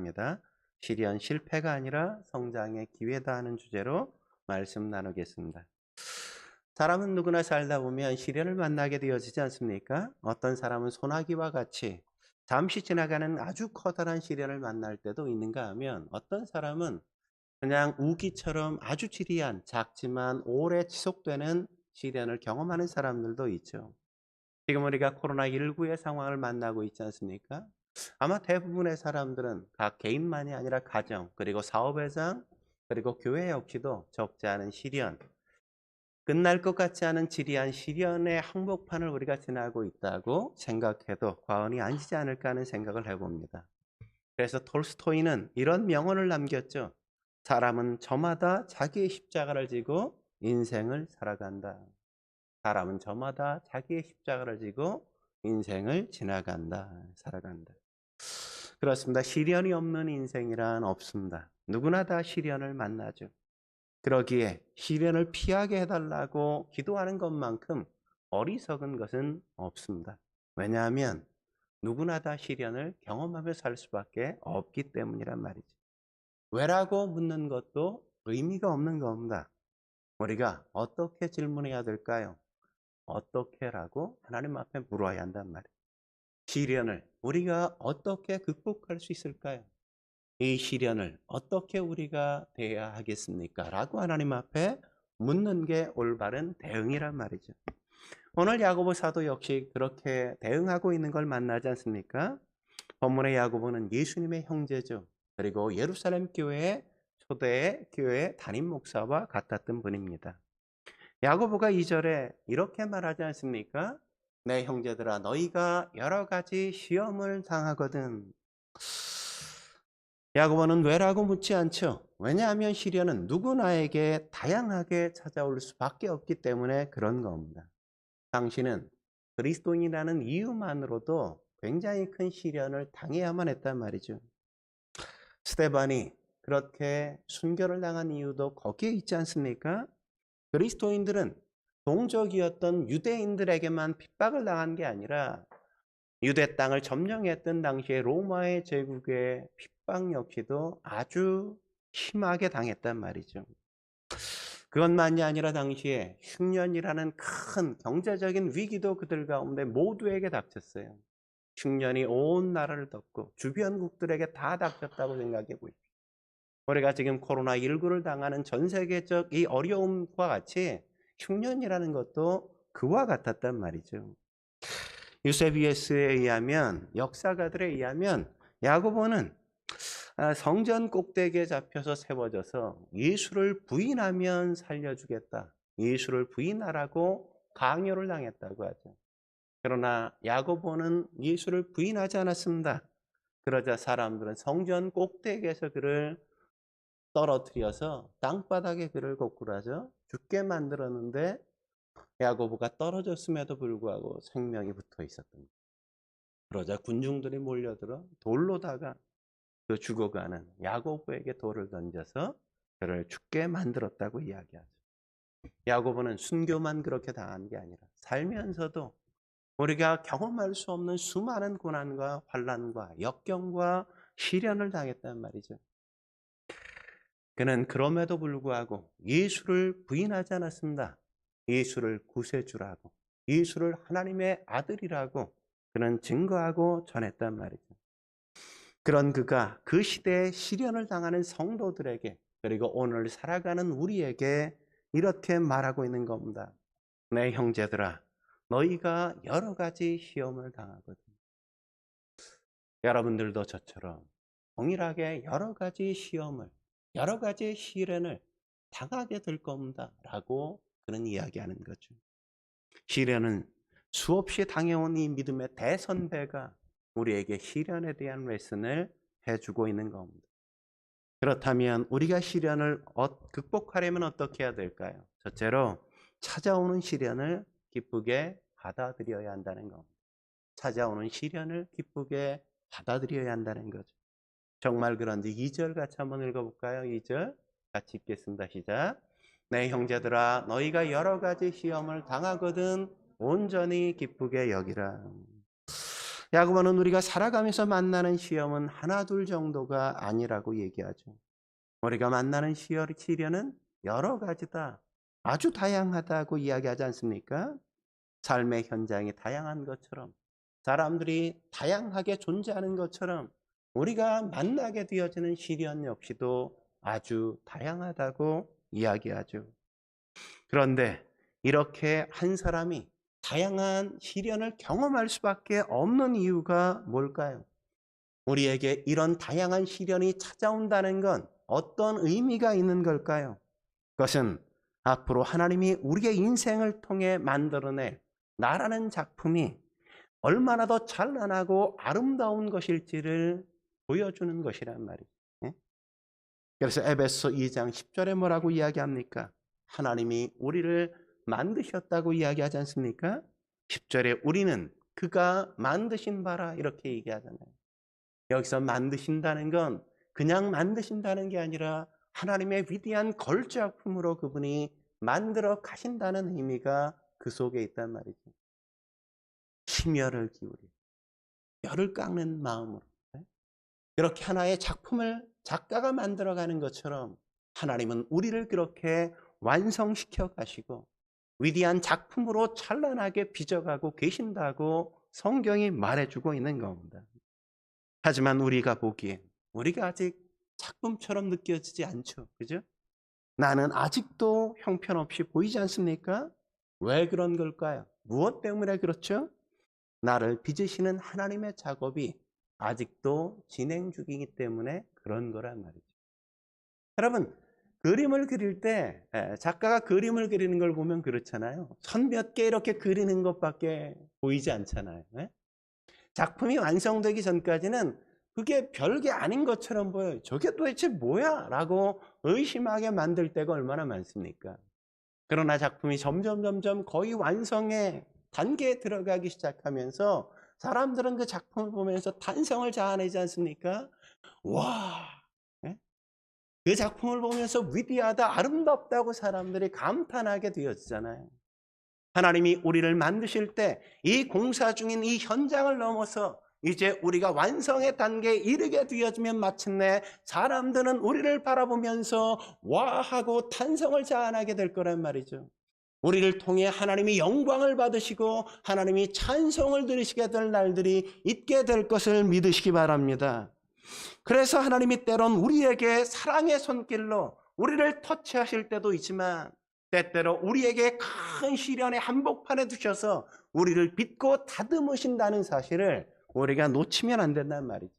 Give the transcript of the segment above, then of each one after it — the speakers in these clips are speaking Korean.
합니다. 시련 실패가 아니라 성장의 기회다 하는 주제로 말씀 나누겠습니다. 사람은 누구나 살다 보면 시련을 만나게 되어지지 않습니까? 어떤 사람은 소나기와 같이 잠시 지나가는 아주 커다란 시련을 만날 때도 있는가 하면 어떤 사람은 그냥 우기처럼 아주 지리한 작지만 오래 지속되는 시련을 경험하는 사람들도 있죠. 지금 우리가 코로나19의 상황을 만나고 있지 않습니까? 아마 대부분의 사람들은 각 개인만이 아니라 가정, 그리고 사업회장, 그리고 교회 역시도 적지 않은 시련, 끝날 것 같지 않은 지리한 시련의 항복판을 우리가 지나고 있다고 생각해도 과언이 아니지 않을까 하는 생각을 해봅니다. 그래서 톨스토이는 이런 명언을 남겼죠. 사람은 저마다 자기의 십자가를 지고 인생을 살아간다. 사람은 저마다 자기의 십자가를 지고 인생을 지나간다. 살아간다. 그렇습니다. 시련이 없는 인생이란 없습니다. 누구나 다 시련을 만나죠. 그러기에 시련을 피하게 해달라고 기도하는 것만큼 어리석은 것은 없습니다. 왜냐하면 누구나 다 시련을 경험하며 살 수밖에 없기 때문이란 말이죠. 왜라고 묻는 것도 의미가 없는 겁니다. 우리가 어떻게 질문해야 될까요? 어떻게라고 하나님 앞에 물어야 한단 말이에요. 시련을 우리가 어떻게 극복할 수 있을까요? 이 시련을 어떻게 우리가 대해야 하겠습니까? 라고 하나님 앞에 묻는 게 올바른 대응이란 말이죠. 오늘 야고보 사도 역시 그렇게 대응하고 있는 걸 만나지 않습니까? 본문의 야고보는 예수님의 형제죠. 그리고 예루살렘 교회의 초대 교회 담임 목사와 같았던 분입니다. 야고보가 2절에 이렇게 말하지 않습니까? 내 형제들아 너희가 여러 가지 시험을 당하거든. 야고보는 왜라고 묻지 않죠. 왜냐하면 시련은 누구나에게 다양하게 찾아올 수밖에 없기 때문에 그런 겁니다. 당신은 그리스도인이라는 이유만으로도 굉장히 큰 시련을 당해야만 했단 말이죠. 스데반이 그렇게 순교를 당한 이유도 거기에 있지 않습니까? 그리스도인들은 동족이었던 유대인들에게만 핍박을 당한 게 아니라 유대 땅을 점령했던 당시에 로마의 제국의 핍박 역시도 아주 심하게 당했단 말이죠. 그것만이 아니라 당시에 흉년이라는 큰 경제적인 위기도 그들 가운데 모두에게 닥쳤어요. 흉년이 온 나라를 덮고 주변국들에게 다 닥쳤다고 생각해 보십시오. 우리가 지금 코로나19를 당하는 전 세계적 이 어려움과 같이 흉년이라는 것도 그와 같았단 말이죠. 유세비에스에 의하면, 역사가들에 의하면 야고보는 성전 꼭대기에 잡혀서 세워져서 예수를 부인하면 살려주겠다. 예수를 부인하라고 강요를 당했다고 하죠. 그러나 야고보는 예수를 부인하지 않았습니다. 그러자 사람들은 성전 꼭대기에서 그를 떨어뜨려서 땅바닥에 그를 고꾸라져 죽게 만들었는데 야고보가 떨어졌음에도 불구하고 생명이 붙어 있었던 거예요. 그러자 군중들이 몰려들어 돌로다가 그 죽어가는 야고보에게 돌을 던져서 그를 죽게 만들었다고 이야기하죠. 야고보는 순교만 그렇게 당한 게 아니라 살면서도 우리가 경험할 수 없는 수많은 고난과 환난과 역경과 시련을 당했단 말이죠. 그는 그럼에도 불구하고 예수를 부인하지 않았습니다. 예수를 구세주라고, 예수를 하나님의 아들이라고 그는 증거하고 전했단 말이죠. 그런 그가 그 시대에 시련을 당하는 성도들에게, 그리고 오늘 살아가는 우리에게 이렇게 말하고 있는 겁니다. 내 형제들아, 너희가 여러 가지 시험을 당하거든. 여러분들도 저처럼 동일하게 여러 가지 시험을, 여러 가지 시련을 당하게 될 겁니다. 라고 그는 이야기하는 거죠. 시련은 수없이 당해온 이 믿음의 대선배가 우리에게 시련에 대한 레슨을 해주고 있는 겁니다. 그렇다면 우리가 시련을 극복하려면 어떻게 해야 될까요? 첫째로 찾아오는 시련을 기쁘게 받아들여야 한다는 겁니다. 찾아오는 시련을 기쁘게 받아들여야 한다는 거죠. 정말 그런지 2절 같이 한번 읽어볼까요? 2절 같이 읽겠습니다. 시작. 내 형제들아 너희가 여러 가지 시험을 당하거든 온전히 기쁘게 여기라. 야고보는 우리가 살아가면서 만나는 시험은 하나 둘 정도가 아니라고 얘기하죠. 우리가 만나는 시련은 여러 가지다. 아주 다양하다고 이야기하지 않습니까? 삶의 현장이 다양한 것처럼, 사람들이 다양하게 존재하는 것처럼 우리가 만나게 되어지는 시련 역시도 아주 다양하다고 이야기하죠. 그런데 이렇게 한 사람이 다양한 시련을 경험할 수밖에 없는 이유가 뭘까요? 우리에게 이런 다양한 시련이 찾아온다는 건 어떤 의미가 있는 걸까요? 그것은 앞으로 하나님이 우리의 인생을 통해 만들어낼 나라는 작품이 얼마나 더 찬란하고 아름다운 것일지를 보여주는 것이란 말이죠. 예? 그래서 에베소 2장 10절에 뭐라고 이야기합니까? 하나님이 우리를 만드셨다고 이야기하지 않습니까? 10절에 우리는 그가 만드신 바라 이렇게 얘기하잖아요. 여기서 만드신다는 건 그냥 만드신다는 게 아니라 하나님의 위대한 걸작품으로 그분이 만들어 가신다는 의미가 그 속에 있단 말이죠. 심혈을 기울여 뼈를 깎는 마음으로 그렇게 하나의 작품을 작가가 만들어가는 것처럼 하나님은 우리를 그렇게 완성시켜 가시고 위대한 작품으로 찬란하게 빚어가고 계신다고 성경이 말해주고 있는 겁니다. 하지만 우리가 보기엔 우리가 아직 작품처럼 느껴지지 않죠. 그죠? 나는 아직도 형편없이 보이지 않습니까? 왜 그런 걸까요? 무엇 때문에 그렇죠? 나를 빚으시는 하나님의 작업이 아직도 진행 중이기 때문에 그런 거란 말이죠. 여러분, 그림을 그릴 때 작가가 그림을 그리는 걸 보면 그렇잖아요. 선 몇 개 이렇게 그리는 것밖에 보이지 않잖아요. 작품이 완성되기 전까지는 그게 별게 아닌 것처럼 보여요. 저게 도대체 뭐야? 라고 의심하게 만들 때가 얼마나 많습니까? 그러나 작품이 점점 거의 완성의 단계에 들어가기 시작하면서 사람들은 그 작품을 보면서 탄성을 자아내지 않습니까? 와! 그 작품을 보면서 위대하다, 아름답다고 사람들이 감탄하게 되었잖아요. 하나님이 우리를 만드실 때 이 공사 중인 이 현장을 넘어서 이제 우리가 완성의 단계에 이르게 되어지면 마침내 사람들은 우리를 바라보면서 와 하고 탄성을 자아나게 될 거란 말이죠. 우리를 통해 하나님이 영광을 받으시고 하나님이 찬송을 들으시게 될 날들이 있게 될 것을 믿으시기 바랍니다. 그래서 하나님이 때론 우리에게 사랑의 손길로 우리를 터치하실 때도 있지만 때때로 우리에게 큰 시련의 한복판에 두셔서 우리를 빚고 다듬으신다는 사실을 우리가 놓치면 안 된단 말이죠.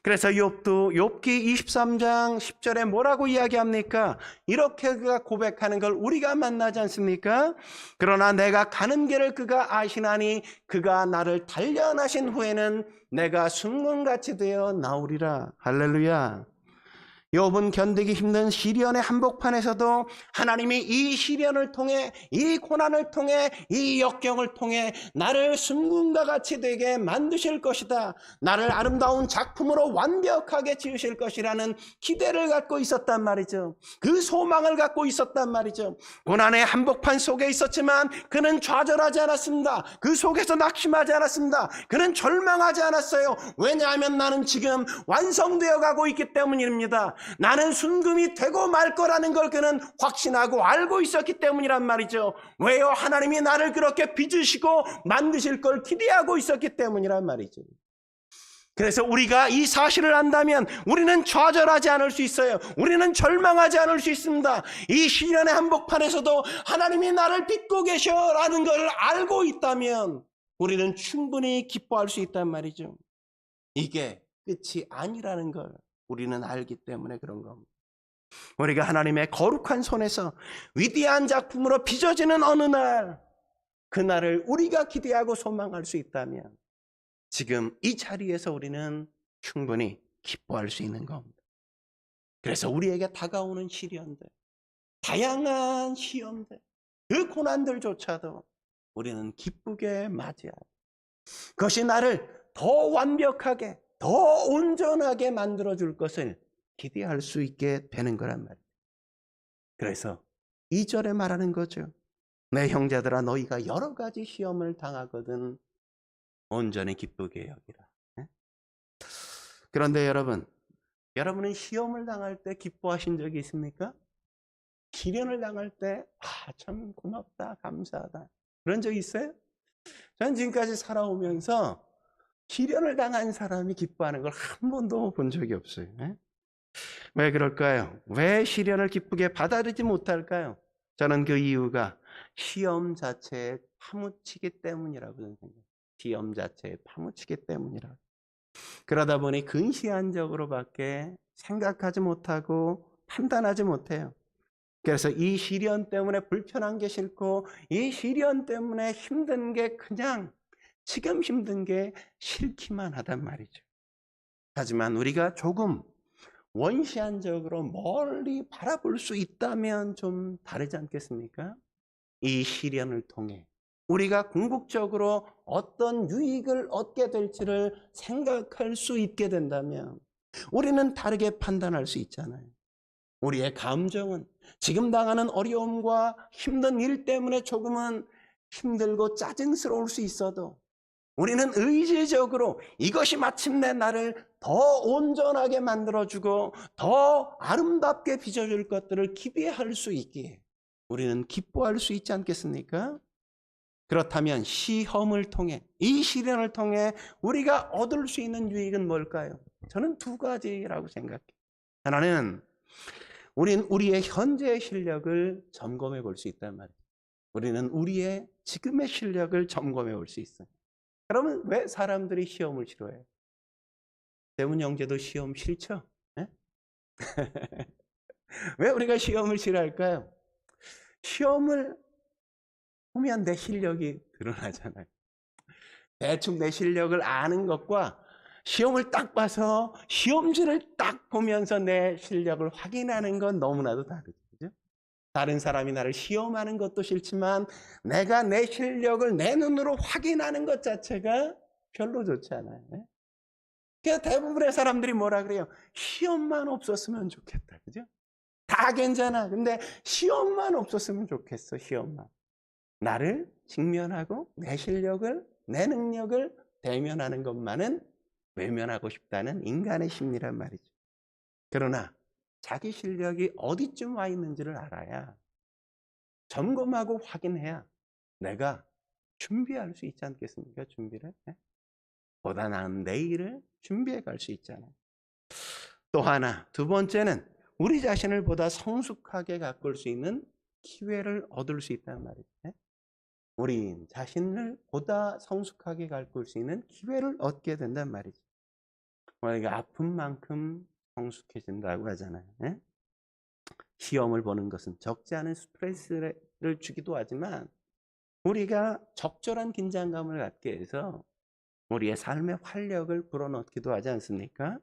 그래서 욥기 23장 10절에 뭐라고 이야기합니까? 이렇게 그가 고백하는 걸 우리가 만나지 않습니까? 그러나 내가 가는 길을 그가 아시나니 그가 나를 단련하신 후에는 내가 순금같이 되어 나오리라. 할렐루야. 욥은 견디기 힘든 시련의 한복판에서도 하나님이 이 시련을 통해 이 고난을 통해 이 역경을 통해 나를 순금과 같이 되게 만드실 것이다. 나를 아름다운 작품으로 완벽하게 지으실 것이라는 기대를 갖고 있었단 말이죠. 그 소망을 갖고 있었단 말이죠. 고난의 한복판 속에 있었지만 그는 좌절하지 않았습니다. 그 속에서 낙심하지 않았습니다. 그는 절망하지 않았어요. 왜냐하면 나는 지금 완성되어 가고 있기 때문입니다. 나는 순금이 되고 말 거라는 걸 그는 확신하고 알고 있었기 때문이란 말이죠. 왜요? 하나님이 나를 그렇게 빚으시고 만드실 걸 기대하고 있었기 때문이란 말이죠. 그래서 우리가 이 사실을 안다면 우리는 좌절하지 않을 수 있어요. 우리는 절망하지 않을 수 있습니다. 이 시련의 한복판에서도 하나님이 나를 빚고 계셔라는 걸 알고 있다면 우리는 충분히 기뻐할 수 있단 말이죠. 이게 끝이 아니라는 걸 우리는 알기 때문에 그런 겁니다. 우리가 하나님의 거룩한 손에서 위대한 작품으로 빚어지는 어느 날, 그날을 우리가 기대하고 소망할 수 있다면 지금 이 자리에서 우리는 충분히 기뻐할 수 있는 겁니다. 그래서 우리에게 다가오는 시련들, 다양한 시험들, 그 고난들조차도 우리는 기쁘게 맞이하고 그것이 나를 더 완벽하게 더 온전하게 만들어줄 것을 기대할 수 있게 되는 거란 말이에요. 그래서 2절에 말하는 거죠. 내 형제들아 너희가 여러 가지 시험을 당하거든 온전히 기쁘게 여기라. 예? 그런데 여러분은 시험을 당할 때 기뻐하신 적이 있습니까? 시련을 당할 때, 참 고맙다, 감사하다. 그런 적 있어요? 저는 지금까지 살아오면서 시련을 당한 사람이 기뻐하는 걸 한 번도 본 적이 없어요. 예? 왜 그럴까요? 왜 시련을 기쁘게 받아들이지 못할까요? 저는 그 이유가 시험 자체에 파묻히기 때문이라고 생각해요. 시험 자체에 파묻히기 때문이라고. 그러다 보니 근시안적으로밖에 생각하지 못하고 판단하지 못해요. 그래서 이 시련 때문에 불편한 게 싫고 이 시련 때문에 힘든 게 그냥 지금 힘든 게 싫기만 하단 말이죠. 하지만 우리가 조금 원시한적으로 멀리 바라볼 수 있다면 좀 다르지 않겠습니까? 이 시련을 통해 우리가 궁극적으로 어떤 유익을 얻게 될지를 생각할 수 있게 된다면 우리는 다르게 판단할 수 있잖아요. 우리의 감정은 지금 당하는 어려움과 힘든 일 때문에 조금은 힘들고 짜증스러울 수 있어도 우리는 의지적으로 이것이 마침내 나를 더 온전하게 만들어주고 더 아름답게 빚어줄 것들을 기대할 수 있기에 우리는 기뻐할 수 있지 않겠습니까? 그렇다면 시험을 통해 이 시련을 통해 우리가 얻을 수 있는 유익은 뭘까요? 저는 두 가지라고 생각해요. 하나는 우리의 현재의 실력을 점검해 볼 수 있단 말이에요. 우리는 우리의 지금의 실력을 점검해 볼 수 있어요. 그러면 왜 사람들이 시험을 싫어해요? 대문 형제도 시험 싫죠? 네? 왜 우리가 시험을 싫어할까요? 시험을 보면 내 실력이 드러나잖아요. 대충 내 실력을 아는 것과 시험을 딱 봐서 시험지를 딱 보면서 내 실력을 확인하는 건 너무나도 다르죠. 그죠? 다른 사람이 나를 시험하는 것도 싫지만 내가 내 실력을 내 눈으로 확인하는 것 자체가 별로 좋지 않아요. 네? 그래서 대부분의 사람들이 뭐라 그래요? 시험만 없었으면 좋겠다. 그죠? 다 괜찮아. 근데 시험만 없었으면 좋겠어. 시험만. 나를 직면하고 내 실력을, 내 능력을 대면하는 것만은 외면하고 싶다는 인간의 심리란 말이죠. 그러나 자기 실력이 어디쯤 와 있는지를 알아야 점검하고 확인해야 내가 준비할 수 있지 않겠습니까? 준비를. 네? 보다 나은 내일을 준비해 갈 수 있잖아요. 또 하나, 두 번째는 우리 자신을 보다 성숙하게 가꿀 수 있는 기회를 얻을 수 있다는 말이죠. 네? 우리 자신을 보다 성숙하게 가꿀 수 있는 기회를 얻게 된단 말이죠. 우리가 아픈 만큼 성숙해진다고 하잖아요. 네? 시험을 보는 것은 적지 않은 스트레스를 주기도 하지만 우리가 적절한 긴장감을 갖게 해서 우리의 삶의 활력을 불어넣기도 하지 않습니까?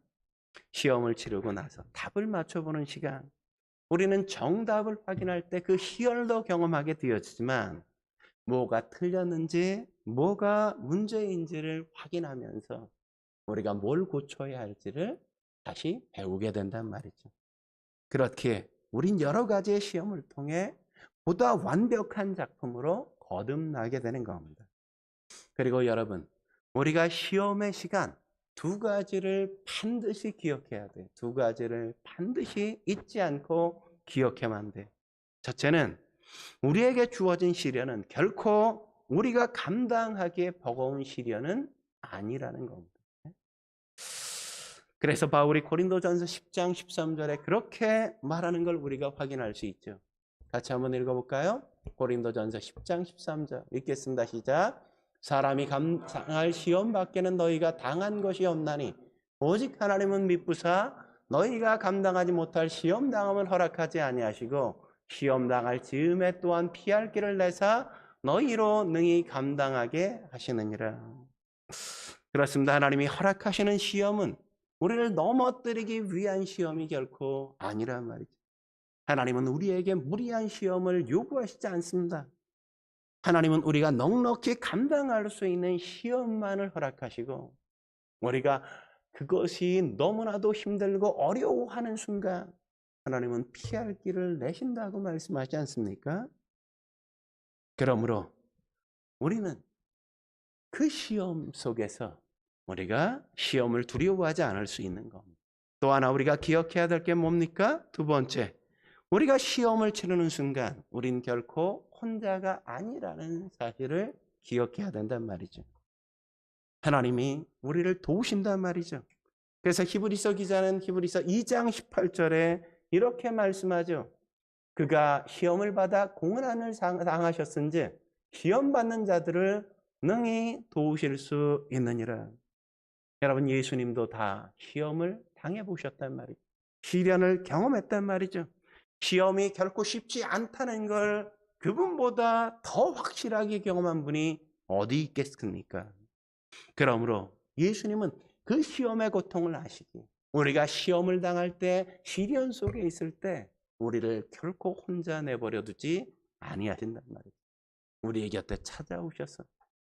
시험을 치르고 나서 답을 맞춰보는 시간. 우리는 정답을 확인할 때 그 희열도 경험하게 되어지지만 뭐가 틀렸는지 뭐가 문제인지를 확인하면서 우리가 뭘 고쳐야 할지를 다시 배우게 된단 말이죠. 그렇게 우린 여러 가지의 시험을 통해 보다 완벽한 작품으로 거듭나게 되는 겁니다. 그리고 여러분, 우리가 시험의 시간 두 가지를 반드시 기억해야 돼요. 두 가지를 반드시 잊지 않고 기억해야만 돼요. 첫째는 우리에게 주어진 시련은 결코 우리가 감당하기에 버거운 시련은 아니라는 겁니다. 그래서 바울이 고린도전서 10장 13절에 그렇게 말하는 걸 우리가 확인할 수 있죠. 같이 한번 읽어볼까요? 고린도전서 10장 13절 읽겠습니다. 시작. 사람이 감당할 시험 밖에는 너희가 당한 것이 없나니 오직 하나님은 미쁘사 너희가 감당하지 못할 시험 당함을 허락하지 아니하시고 시험 당할 즈음에 또한 피할 길을 내사 너희로 능히 감당하게 하시느니라. 그렇습니다. 하나님이 허락하시는 시험은 우리를 넘어뜨리기 위한 시험이 결코 아니란 말이죠. 하나님은 우리에게 무리한 시험을 요구하시지 않습니다. 하나님은 우리가 넉넉히 감당할 수 있는 시험만을 허락하시고 우리가 그것이 너무나도 힘들고 어려워하는 순간 하나님은 피할 길을 내신다고 말씀하지 않습니까? 그러므로 우리는 그 시험 속에서 우리가 시험을 두려워하지 않을 수 있는 겁니다. 또 하나 우리가 기억해야 될 게 뭡니까? 두 번째, 우리가 시험을 치르는 순간 우린 결코 혼자가 아니라는 사실을 기억해야 된단 말이죠. 하나님이 우리를 도우신단 말이죠. 그래서 히브리서 기자는 히브리서 2장 18절에 이렇게 말씀하죠. 그가 시험을 받아 공은함을 당하셨은지 시험 받는 자들을 능히 도우실 수 있느니라. 여러분, 예수님도 다 시험을 당해보셨단 말이죠. 시련을 경험했단 말이죠. 시험이 결코 쉽지 않다는 걸 그분보다 더 확실하게 경험한 분이 어디 있겠습니까? 그러므로 예수님은 그 시험의 고통을 아시기, 우리가 시험을 당할 때, 시련 속에 있을 때 우리를 결코 혼자 내버려 두지 아니하신단 말이죠. 우리의 곁에 찾아오셔서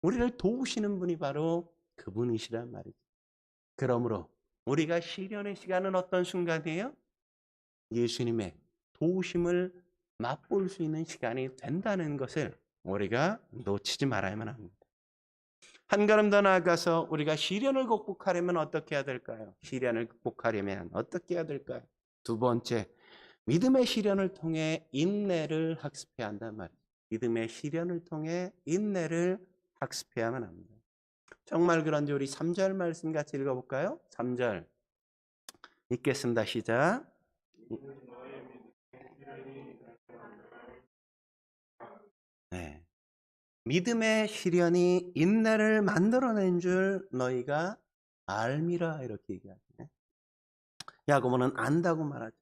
우리를 도우시는 분이 바로 그분이시란 말이죠. 그러므로 우리가 시련의 시간은 어떤 순간이에요? 예수님의 도우심을 맛볼 수 있는 시간이 된다는 것을 우리가 놓치지 말아야만 합니다. 한 걸음 더 나아가서 우리가 시련을 극복하려면 어떻게 해야 될까요? 시련을 극복하려면 어떻게 해야 될까요? 두 번째, 믿음의 시련을 통해 인내를 학습해야 한단 말이에요. 믿음의 시련을 통해 인내를 학습해야만 합니다. 정말 그런지 우리 3절 말씀 같이 읽어볼까요? 3절 읽겠습니다. 시작. 네. 믿음의 시련이 인내를 만들어낸 줄 너희가 알미라, 이렇게 얘기하네. 야고보는 안다고 말하죠.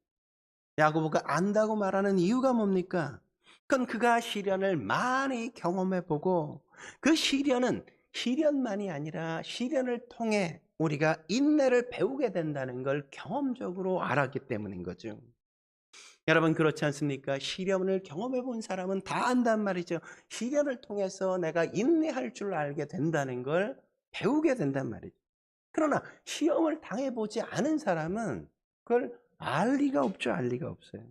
야고보가 안다고 말하는 이유가 뭡니까? 그건 그가 시련을 많이 경험해보고 그 시련은 시련만이 아니라 시련을 통해 우리가 인내를 배우게 된다는 걸 경험적으로 알았기 때문인 거죠. 여러분, 그렇지 않습니까? 시련을 경험해 본 사람은 다 안단 말이죠. 시련을 통해서 내가 인내할 줄 알게 된다는 걸 배우게 된단 말이죠. 그러나 시험을 당해보지 않은 사람은 그걸 알 리가 없죠. 알 리가 없어요.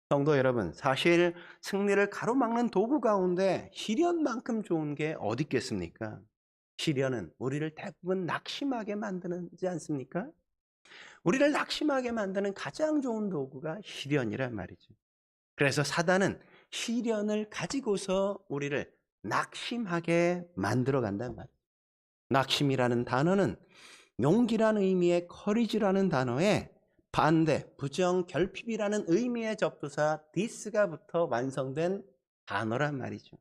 성도 여러분, 사실 승리를 가로막는 도구 가운데 시련만큼 좋은 게 어디 있겠습니까? 시련은 우리를 대부분 낙심하게 만드지 않습니까? 우리를 낙심하게 만드는 가장 좋은 도구가 시련이란 말이죠. 그래서 사단은 시련을 가지고서 우리를 낙심하게 만들어 간단 말이에요. 낙심이라는 단어는 용기라는 의미의 courage라는 단어에 반대, 부정, 결핍이라는 의미의 접두사 this가 붙어 완성된 단어란 말이죠.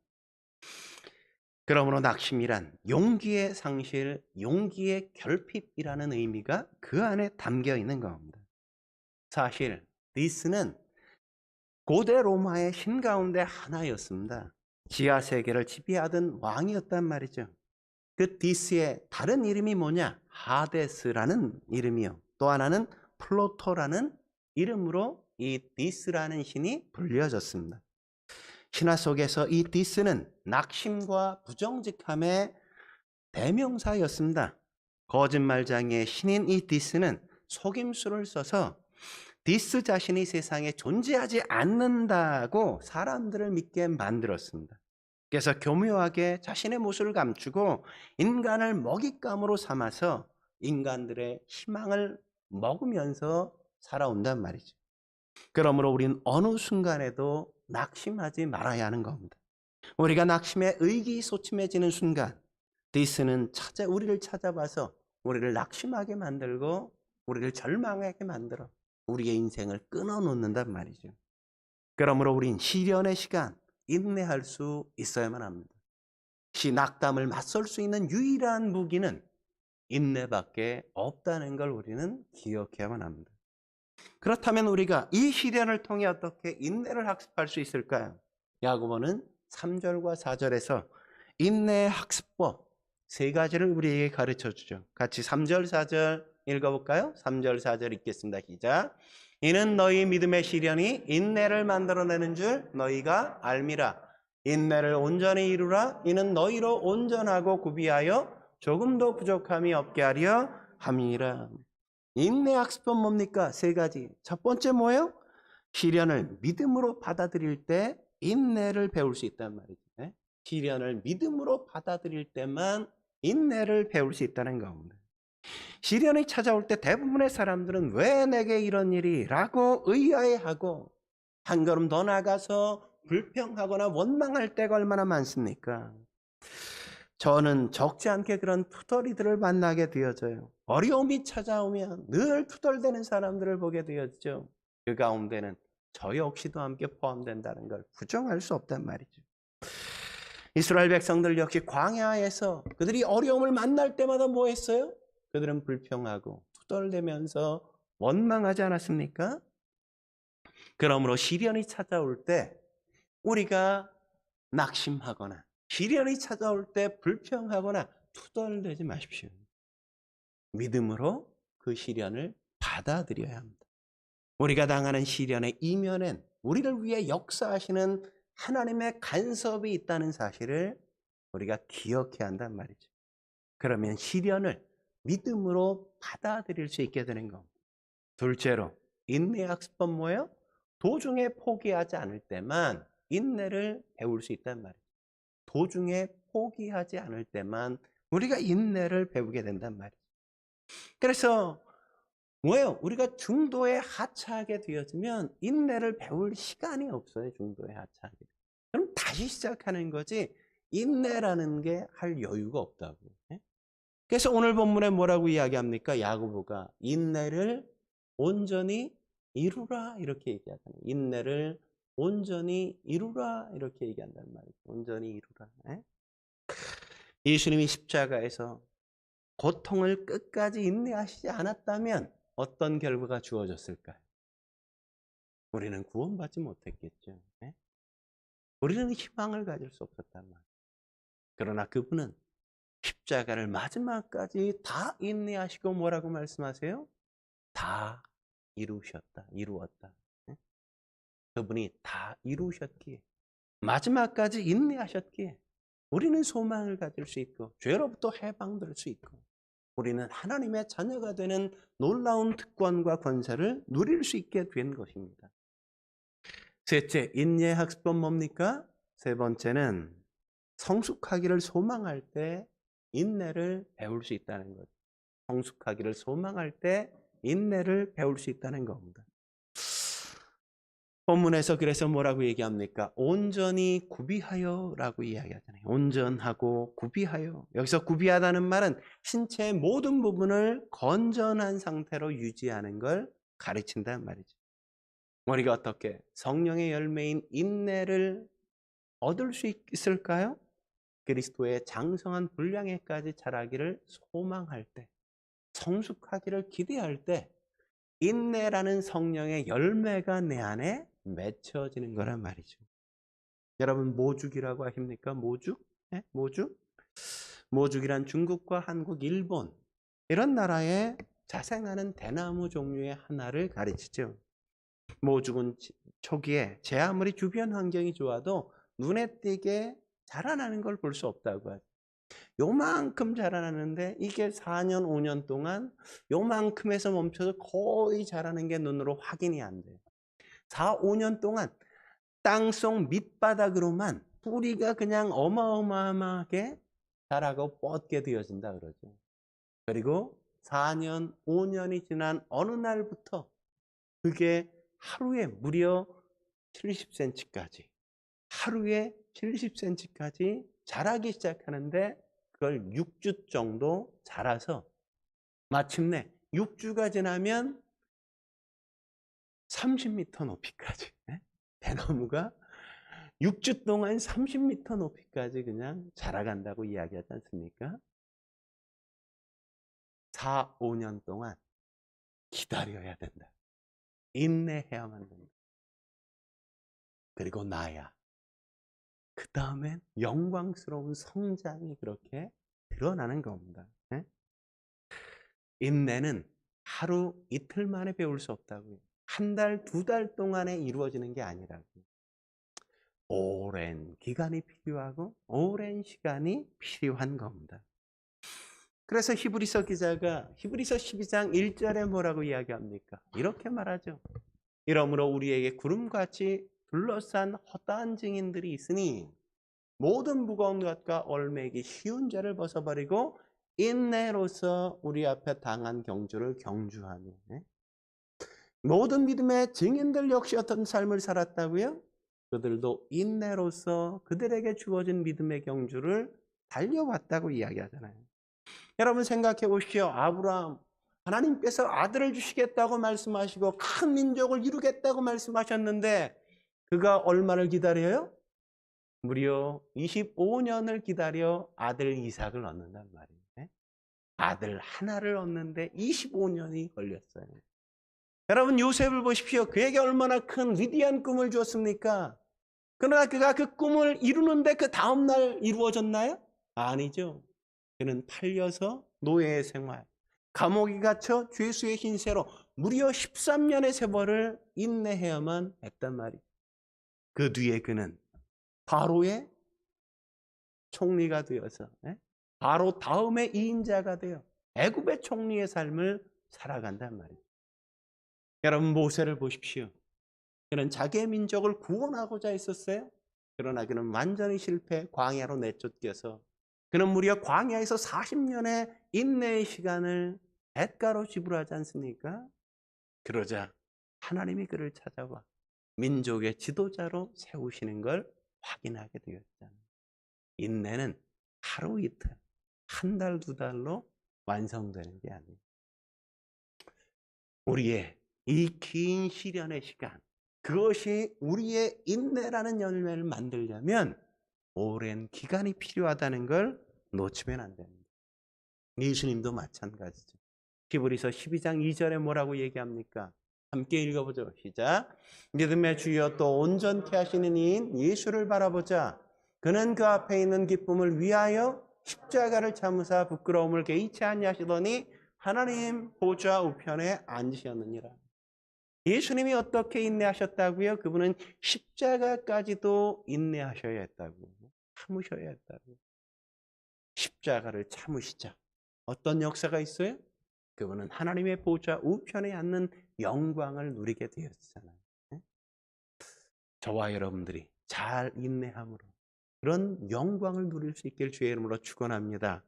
그러므로 낙심이란 용기의 상실, 용기의 결핍이라는 의미가 그 안에 담겨 있는 겁니다. 사실 this는 고대 로마의 신 가운데 하나였습니다. 지하 세계를 지배하던 왕이었단 말이죠. 그 this의 다른 이름이 뭐냐? 하데스라는 이름이요. 또 하나는 플로토라는 이름으로 이 this라는 신이 불려졌습니다. 신화 속에서 이 this는 낙심과 부정직함의 대명사였습니다. 거짓말장의 신인 이 this는 속임수를 써서 디스 자신이 세상에 존재하지 않는다고 사람들을 믿게 만들었습니다. 그래서 교묘하게 자신의 모습을 감추고 인간을 먹잇감으로 삼아서 인간들의 희망을 먹으면서 살아온단 말이죠. 그러므로 우린 어느 순간에도 낙심하지 말아야 하는 겁니다. 우리가 낙심에 의기소침해지는 순간 디스는 우리를 찾아봐서 우리를 낙심하게 만들고 우리를 절망하게 만들어 우리의 인생을 끊어놓는단 말이죠. 그러므로 우린 시련의 시간 인내할 수 있어야만 합니다. 낙담을 맞설 수 있는 유일한 무기는 인내밖에 없다는 걸 우리는 기억해야만 합니다. 그렇다면 우리가 이 시련을 통해 어떻게 인내를 학습할 수 있을까요? 야고보는 3절과 4절에서 인내의 학습법 3가지를 우리에게 가르쳐 주죠. 같이 3절, 4절 읽어볼까요? 3절, 4절 읽겠습니다. 시작. 이는 너희 믿음의 시련이 인내를 만들어내는 줄 너희가 알미라. 인내를 온전히 이루라. 이는 너희로 온전하고 구비하여 조금도 부족함이 없게 하려 함이라. 인내 학습법 뭡니까? 3가지. 첫 번째 뭐예요? 시련을 믿음으로 받아들일 때 인내를 배울 수 있단 말이죠. 시련을 믿음으로 받아들일 때만 인내를 배울 수 있다는 겁니다. 시련이 찾아올 때 대부분의 사람들은 왜 내게 이런 일이? 라고 의아해하고 한 걸음 더 나가서 불평하거나 원망할 때가 얼마나 많습니까? 저는 적지 않게 그런 투덜이들을 만나게 되어져요. 어려움이 찾아오면 늘 투덜대는 사람들을 보게 되었죠. 그 가운데는 저 역시도 함께 포함된다는 걸 부정할 수 없단 말이죠. 이스라엘 백성들 역시 광야에서 그들이 어려움을 만날 때마다 뭐 했어요? 그들은 불평하고 투덜대면서 원망하지 않았습니까? 그러므로 시련이 찾아올 때 우리가 낙심하거나 시련이 찾아올 때 불평하거나 투덜대지 마십시오. 믿음으로 그 시련을 받아들여야 합니다. 우리가 당하는 시련의 이면엔 우리를 위해 역사하시는 하나님의 간섭이 있다는 사실을 우리가 기억해야 한단 말이죠. 그러면 시련을 믿음으로 받아들일 수 있게 되는 겁니다. 둘째로 인내 학습법 뭐예요? 도중에 포기하지 않을 때만 인내를 배울 수 있단 말이에요. 도중에 포기하지 않을 때만 우리가 인내를 배우게 된단 말이에요. 그래서 뭐예요? 우리가 중도에 하차하게 되어지면 인내를 배울 시간이 없어요. 중도에 하차하게. 그럼 다시 시작하는 거지 인내라는 게 할 여유가 없다고. 그래서 오늘 본문에 뭐라고 이야기합니까? 야고보가 인내를 온전히 이루라 이렇게 얘기하잖아요. 인내를 온전히 이루라 이렇게 얘기한단 말이죠. 온전히 이루라. 예수님이 십자가에서 고통을 끝까지 인내하시지 않았다면 어떤 결과가 주어졌을까요? 우리는 구원받지 못했겠죠. 우리는 희망을 가질 수 없었단 말이에요. 그러나 그분은 십자가를 마지막까지 다 인내하시고 뭐라고 말씀하세요? 다 이루셨다, 이루었다. 그분이 다 이루셨기에 마지막까지 인내하셨기에 우리는 소망을 가질 수 있고 죄로부터 해방될 수 있고 우리는 하나님의 자녀가 되는 놀라운 특권과 권세를 누릴 수 있게 된 것입니다. 셋째, 인내 학습법 뭡니까? 세 번째는 성숙하기를 소망할 때 인내를 배울 수 있다는 거죠. 성숙하기를 소망할 때 인내를 배울 수 있다는 겁니다. 본문에서 그래서 뭐라고 얘기합니까? 온전히 구비하여 라고 이야기하잖아요. 온전하고 구비하여. 여기서 구비하다는 말은 신체의 모든 부분을 건전한 상태로 유지하는 걸 가르친다는 말이죠. 우리가 어떻게 성령의 열매인 인내를 얻을 수 있을까요? 그리스도의 장성한 분량에까지 자라기를 소망할 때, 성숙하기를 기대할 때 인내라는 성령의 열매가 내 안에 맺혀지는 거란 말이죠. 여러분 모죽이라고 아십니까? 모죽? 네? 모죽? 모죽이란 중국과 한국, 일본 이런 나라에 자생하는 대나무 종류의 하나를 가르치죠. 모죽은 초기에 제 아무리 주변 환경이 좋아도 눈에 띄게 자라나는 걸 볼 수 없다고 하죠. 요만큼 자라나는데 이게 4년, 5년 동안 요만큼에서 멈춰서 거의 자라는 게 눈으로 확인이 안 돼요. 4, 5년 동안 땅속 밑바닥으로만 뿌리가 그냥 어마어마하게 자라고 뻗게 되어진다 그러죠. 그리고 4년, 5년이 지난 어느 날부터 그게 하루에 무려 70cm까지 하루에 70cm까지 자라기 시작하는데 그걸 6주 정도 자라서 마침내 6주가 지나면 30m 높이까지 대나무가 6주 동안 30m 높이까지 그냥 자라간다고 이야기하지 않습니까? 4, 5년 동안 기다려야 된다. 인내해야만 된다. 그리고 나야. 그 다음엔 영광스러운 성장이 그렇게 드러나는 겁니다. 인내는 하루 이틀 만에 배울 수 없다고요. 한 달, 2달 동안에 이루어지는 게 아니라고요. 오랜 기간이 필요하고 오랜 시간이 필요한 겁니다. 그래서 히브리서 기자가 히브리서 12장 1절에 뭐라고 이야기합니까? 이렇게 말하죠. 이러므로 우리에게 구름같이 둘러싼 허다한 증인들이 있으니 모든 무거운 것과 얼매기 쉬운 죄를 벗어버리고 인내로서 우리 앞에 당한 경주를 경주하며 모든 믿음의 증인들 역시 어떤 삶을 살았다고요? 그들도 인내로서 그들에게 주어진 믿음의 경주를 달려왔다고 이야기하잖아요. 여러분 생각해 보십시오. 아브라함 하나님께서 아들을 주시겠다고 말씀하시고 큰 민족을 이루겠다고 말씀하셨는데 그가 얼마를 기다려요? 무려 25년을 기다려 아들 이삭을 얻는단 말이에요. 아들 하나를 얻는데 25년이 걸렸어요. 여러분 요셉을 보십시오. 그에게 얼마나 큰 위대한 꿈을 주었습니까? 그러나 그가 그 꿈을 이루는데 그 다음날 이루어졌나요? 아니죠. 그는 팔려서 노예의 생활, 감옥에 갇혀 죄수의 흰새로 무려 13년의 세월을 인내해야만 했단 말이에요. 그 뒤에 그는 바로의 총리가 되어서 바로 다음의 이인자가 되어 애굽의 총리의 삶을 살아간단 말이에요. 여러분 모세를 보십시오. 그는 자기의 민족을 구원하고자 했었어요. 그러나 그는 완전히 실패, 광야로 내쫓겨서 그는 무려 광야에서 40년의 인내의 시간을 대가로 지불하지 않습니까? 그러자 하나님이 그를 찾아와 민족의 지도자로 세우시는 걸 확인하게 되었잖아요. 인내는 하루 이틀, 한 달, 두 달로 완성되는 게 아니에요. 우리의 이 긴 시련의 시간, 그것이 우리의 인내라는 열매를 만들려면 오랜 기간이 필요하다는 걸 놓치면 안 됩니다. 예수님도 마찬가지죠. 히브리서 12장 2절에 뭐라고 얘기합니까? 함께 읽어보죠. 시작. 믿음의 주여 또 온전케 하시는 이인 예수를 바라보자. 그는 그 앞에 있는 기쁨을 위하여 십자가를 참으사 부끄러움을 개의치 아니하시더니 하나님 보좌 우편에 앉으셨느니라. 예수님이 어떻게 인내하셨다고요? 그분은 십자가까지도 인내하셔야 했다고요. 참으셔야 했다고요. 십자가를 참으시자. 어떤 역사가 있어요? 그분은 하나님의 보좌 우편에 앉는 영광을 누리게 되었잖아요. 저와 여러분들이 잘 인내함으로 그런 영광을 누릴 수 있길 주의 이름으로 축원합니다.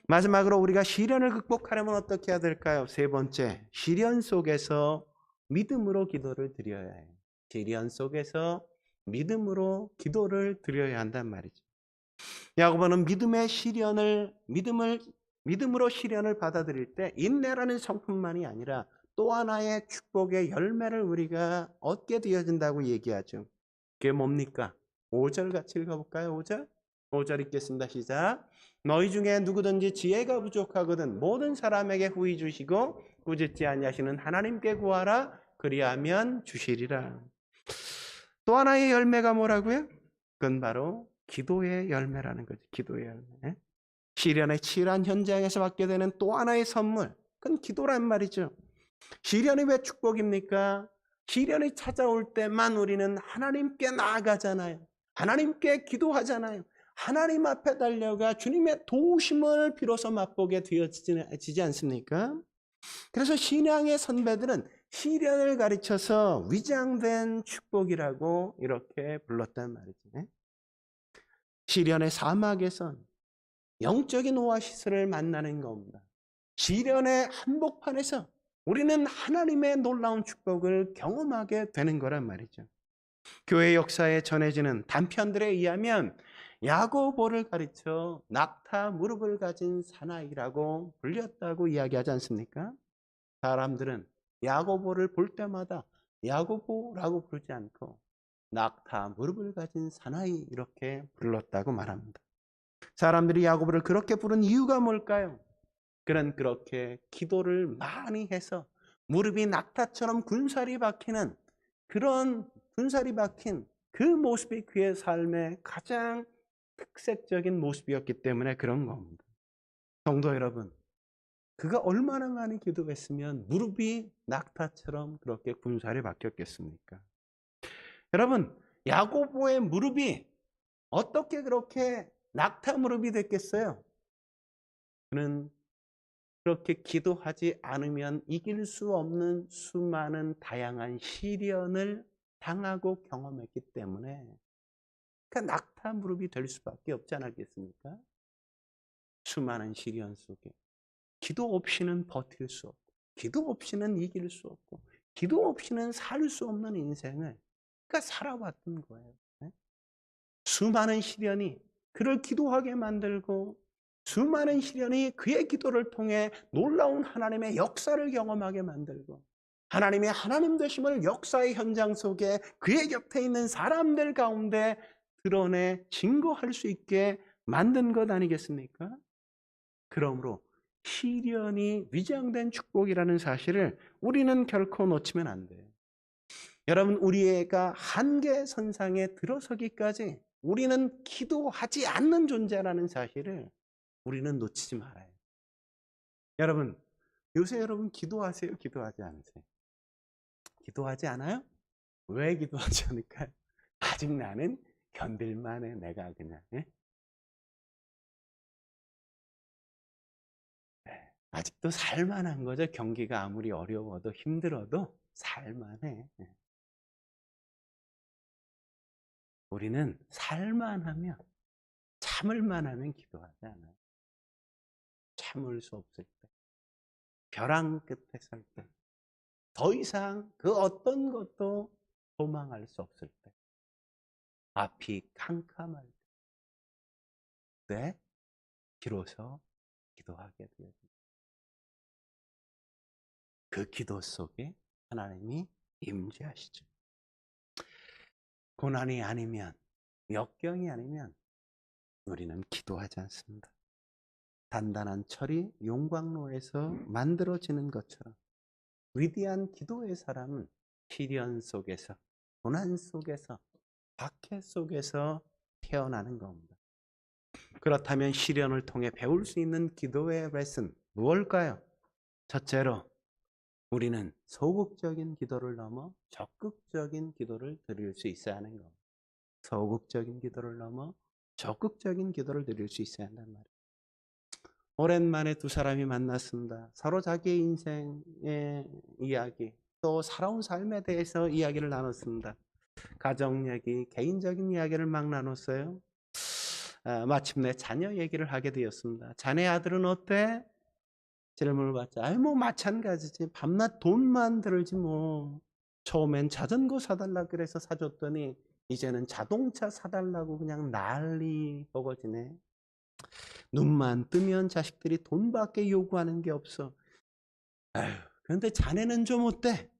마지막으로 우리가 시련을 극복하려면 어떻게 해야 될까요? 세 번째, 시련 속에서 믿음으로 기도를 드려야 해요. 시련 속에서 믿음으로 기도를 드려야 한단 말이죠. 야고보는 믿음으로 시련을 받아들일 때 인내라는 성품만이 아니라 또 하나의 축복의 열매를 우리가 얻게 되어진다고 얘기하죠. 그게 뭡니까? 5절 같이 읽어볼까요? 5절? 5절 읽겠습니다. 시작. 너희 중에 누구든지 지혜가 부족하거든 모든 사람에게 후히 주시고 꾸짖지 아니하시는 하나님께 구하라. 그리하면 주시리라. 또 하나의 열매가 뭐라고요? 그건 바로 기도의 열매라는 거죠. 기도의 열매. 시련의 치열한 현장에서 받게 되는 또 하나의 선물. 그건 기도란 말이죠. 시련이 왜 축복입니까? 시련이 찾아올 때만 우리는 하나님께 나아가잖아요. 하나님께 기도하잖아요. 하나님 앞에 달려가 주님의 도우심을 비로소 맛보게 되어지지 않습니까? 그래서 신앙의 선배들은 시련을 가르쳐서 위장된 축복이라고 이렇게 불렀단 말이죠. 시련의 사막에선 영적인 오아시스를 만나는 겁니다. 시련의 한복판에서 우리는 하나님의 놀라운 축복을 경험하게 되는 거란 말이죠. 교회 역사에 전해지는 단편들에 의하면 야고보를 가르쳐 낙타 무릎을 가진 사나이라고 불렸다고 이야기하지 않습니까? 사람들은 야고보를 볼 때마다 야고보라고 부르지 않고 낙타 무릎을 가진 사나이 이렇게 불렀다고 말합니다. 사람들이 야고보를 그렇게 부른 이유가 뭘까요? 그는 그렇게 기도를 많이 해서 무릎이 낙타처럼 군살이 박히는 그런 군살이 박힌 그 모습이 그의 삶의 가장 특색적인 모습이었기 때문에 그런 겁니다. 성도 여러분, 그가 얼마나 많이 기도했으면 무릎이 낙타처럼 그렇게 군살이 박혔겠습니까? 여러분, 야고보의 무릎이 어떻게 그렇게 낙타 무릎이 됐겠어요? 그는 그렇게 기도하지 않으면 이길 수 없는 수많은 다양한 시련을 당하고 경험했기 때문에 그러니까 낙타 무릎이 될 수밖에 없지 않겠습니까? 수많은 시련 속에 기도 없이는 버틸 수 없고, 기도 없이는 이길 수 없고, 기도 없이는 살 수 없는 인생을 그러니까 살아왔던 거예요. 네? 수많은 시련이 그를 기도하게 만들고, 수많은 시련이 그의 기도를 통해 놀라운 하나님의 역사를 경험하게 만들고, 하나님의 하나님 되심을 역사의 현장 속에 그의 곁에 있는 사람들 가운데 드러내 증거할 수 있게 만든 것 아니겠습니까? 그러므로 시련이 위장된 축복이라는 사실을 우리는 결코 놓치면 안 돼요. 여러분, 우리가 한계선상에 들어서기까지 우리는 기도하지 않는 존재라는 사실을 우리는 놓치지 말아요. 여러분, 요새 여러분 기도하세요? 기도하지 않으세요? 기도하지 않아요? 왜 기도하지 않을까요? 아직 나는 견딜만해, 내가 그냥. 예? 아직도 살만한 거죠. 경기가 아무리 어려워도 힘들어도 살만해. 예. 우리는 살만하면, 참을만하면 기도하지 않아요. 참을 수 없을 때, 벼랑 끝에 설 때, 더 이상 그 어떤 것도 도망할 수 없을 때, 앞이 캄캄할 때, 비로소 기도하게 되어집니다. 그 기도 속에 하나님이 임재하시죠. 고난이 아니면, 역경이 아니면 우리는 기도하지 않습니다. 단단한 철이 용광로에서 만들어지는 것처럼 위대한 기도의 사람은 시련 속에서, 고난 속에서, 박해 속에서 태어나는 겁니다. 그렇다면 시련을 통해 배울 수 있는 기도의 레슨 무엇일까요? 첫째로 우리는 소극적인 기도를 넘어 적극적인 기도를 드릴 수 있어야 하는 겁니다. 소극적인 기도를 넘어 적극적인 기도를 드릴 수 있어야 한단 말이에요. 오랜만에 두 사람이 만났습니다. 서로 자기의 인생의 이야기, 또 살아온 삶에 대해서 이야기를 나눴습니다. 가정 얘기, 개인적인 이야기를 막 나눴어요. 마침내 자녀 얘기를 하게 되었습니다. 자네 아들은 어때? 질문을 받자. 뭐 마찬가지지. 밤낮 돈만 들지 뭐. 처음엔 자전거 사달라 그래서 사줬더니 이제는 자동차 사달라고 그냥 난리 버거지네. 눈만 뜨면 자식들이 돈밖에 요구하는 게 없어. 아휴, 그런데 자네는 좀 어때?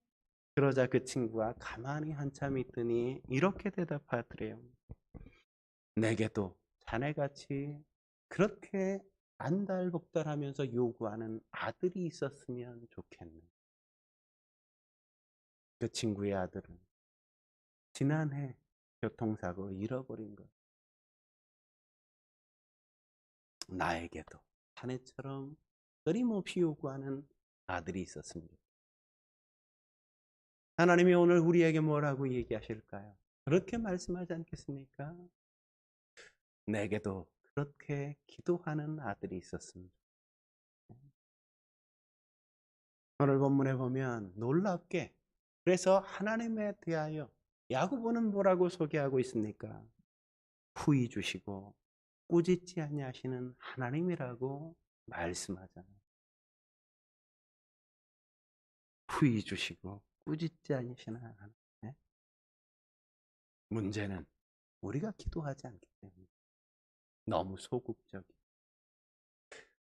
그러자 그 친구가 가만히 한참 있더니 이렇게 대답하더래요. 내게도 자네같이 그렇게 안달복달하면서 요구하는 아들이 있었으면 좋겠네. 그 친구의 아들은 지난해 교통사고로 잃어버린 것. 나에게도 자네처럼 끊임없이 요구하는 아들이 있었습니다. 하나님이 오늘 우리에게 뭐라고 얘기하실까요? 그렇게 말씀하지 않겠습니까? 내게도 그렇게 기도하는 아들이 있었습니다. 오늘 본문에 보면 놀랍게, 그래서 하나님에 대하여 야고보는 뭐라고 소개하고 있습니까? 후히 주시고 꾸짖지 아니하시는 하나님이라고 말씀하잖아요. 후히 주시고 꾸짖지 아니하시는 하나님. 네? 문제는 우리가 기도하지 않기 때문에 너무 소극적이,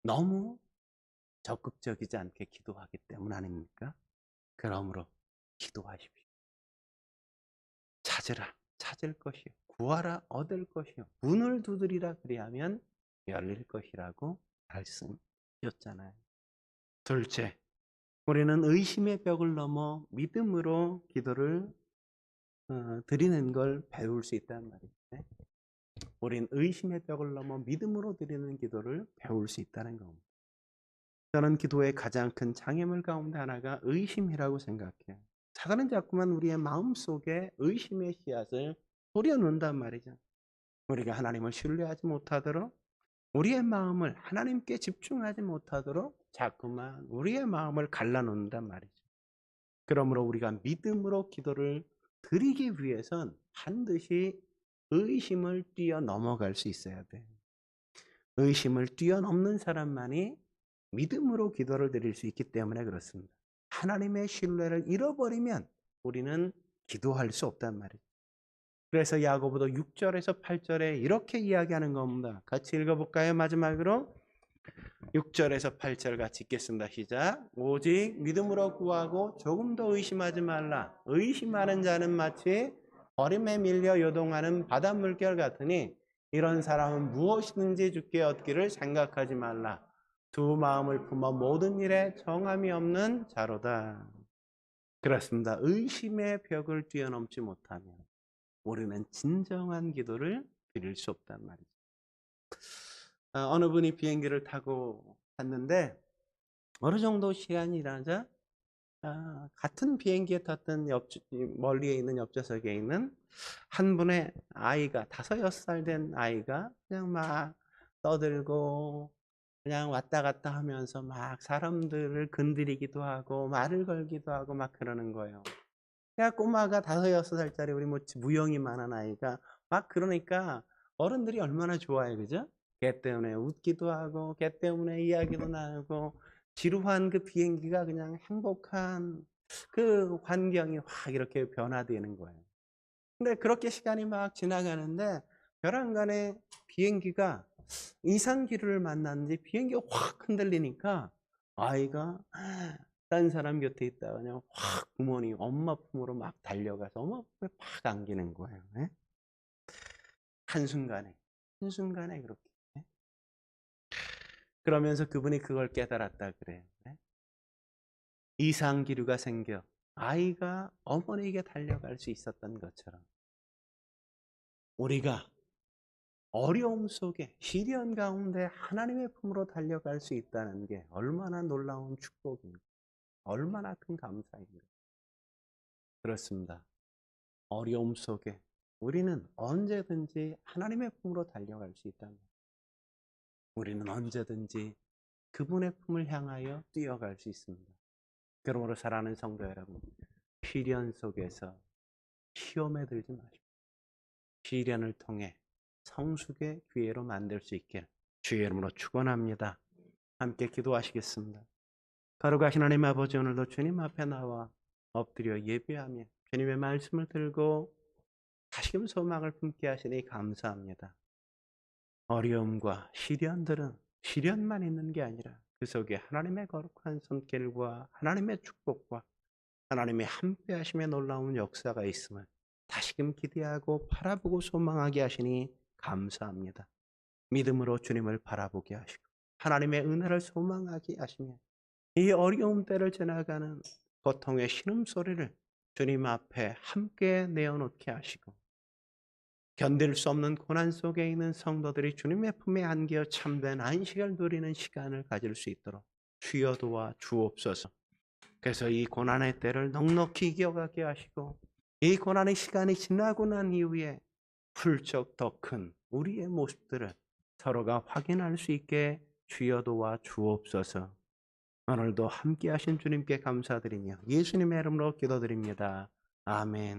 너무 적극적이지 않게 기도하기 때문 아닙니까? 그러므로 기도하십시오. 찾으라, 찾을 것이요. 구하라, 얻을 것이요. 문을 두드리라, 그리하면 열릴 것이라고 말씀하셨잖아요. 둘째, 우리는 의심의 벽을 넘어 믿음으로 기도를 드리는 걸 배울 수 있단 말이에요. 우린 의심의 벽을 넘어 믿음으로 드리는 기도를 배울 수 있다는 겁니다. 저는 기도의 가장 큰 장애물 가운데 하나가 의심이라고 생각해요. 사단은 자꾸만 우리의 마음속에 의심의 씨앗을 뿌려놓는단 말이죠. 우리가 하나님을 신뢰하지 못하도록, 우리의 마음을 하나님께 집중하지 못하도록 자꾸만 우리의 마음을 갈라놓는단 말이죠. 그러므로 우리가 믿음으로 기도를 드리기 위해선 반드시 의심을 뛰어넘어갈 수 있어야 돼. 의심을 뛰어넘는 사람만이 믿음으로 기도를 드릴 수 있기 때문에 그렇습니다. 하나님의 신뢰를 잃어버리면 우리는 기도할 수 없단 말이죠. 그래서 야고보도 6절에서 8절에 이렇게 이야기하는 겁니다. 같이 읽어볼까요? 마지막으로 6절에서 8절 같이 읽겠습니다. 시작. 오직 믿음으로 구하고 조금 더 의심하지 말라. 의심하는 자는 마치 얼음에 밀려 요동하는 바닷물결 같으니 이런 사람은 무엇이든지 주께 얻기를 생각하지 말라. 두 마음을 품어 모든 일에 정함이 없는 자로다. 그렇습니다. 의심의 벽을 뛰어넘지 못하면 우리는 진정한 기도를 드릴 수 없단 말이죠. 어느 분이 비행기를 타고 갔는데 어느 정도 시간이 지나자 같은 비행기에 탔던 멀리에 있는 옆좌석에 있는 한 분의 아이가 5, 6살 된 아이가 그냥 막 떠들고 그냥 왔다 갔다 하면서 막 사람들을 건드리기도 하고 말을 걸기도 하고 막 그러는 거예요. 그냥 꼬마가 5, 6살짜리 우리 뭐 무용이만한 아이가 막 그러니까 어른들이 얼마나 좋아요, 그죠? 걔 때문에 웃기도 하고 걔 때문에 이야기도 나누고 지루한 그 비행기가 그냥 행복한 그 환경이 확 이렇게 변화되는 거예요. 근데 그렇게 시간이 막 지나가는데 벼랑간에 비행기가 이상기류를 만났는지 비행기가 확 흔들리니까 아이가 딴 사람 곁에 있다가 그냥 확 부모님 엄마 품으로 막 달려가서 엄마 품에 팍 안기는 거예요. 예? 한순간에 그렇게. 예? 그러면서 그분이 그걸 깨달았다 그래요. 예? 이상기류가 생겨 아이가 어머니에게 달려갈 수 있었던 것처럼 우리가 어려움 속에 시련 가운데 하나님의 품으로 달려갈 수 있다는 게 얼마나 놀라운 축복인가, 얼마나 큰 감사인가. 그렇습니다. 어려움 속에 우리는 언제든지 하나님의 품으로 달려갈 수 있다는 것. 우리는 언제든지 그분의 품을 향하여 뛰어갈 수 있습니다. 그러므로 사랑하는 성도 여러분, 시련 속에서 시험에 들지 마십시오. 시련을 통해 성숙의 기회로 만들 수 있게 주의 이름으로 축원합니다. 함께 기도하시겠습니다. 거룩하신 하나님 아버지, 오늘도 주님 앞에 나와 엎드려 예배하며 주님의 말씀을 들고 다시금 소망을 품게 하시니 감사합니다. 어려움과 시련들은 시련만 있는 게 아니라 그 속에 하나님의 거룩한 손길과 하나님의 축복과 하나님의 함께 하심의 놀라운 역사가 있음을 다시금 기대하고 바라보고 소망하게 하시니 감사합니다. 믿음으로 주님을 바라보게 하시고 하나님의 은혜를 소망하게 하시며 이 어려움 때를 지나가는 고통의 신음소리를 주님 앞에 함께 내어놓게 하시고 견딜 수 없는 고난 속에 있는 성도들이 주님의 품에 안겨 참된 안식을 누리는 시간을 가질 수 있도록 주여 도와 주옵소서. 그래서 이 고난의 때를 넉넉히 이겨가게 하시고 이 고난의 시간이 지나고 난 이후에 훌쩍 더 큰 우리의 모습들을 서로가 확인할 수 있게 주여 도와 주옵소서. 오늘도 함께 하신 주님께 감사드리며 예수님의 이름으로 기도드립니다. 아멘.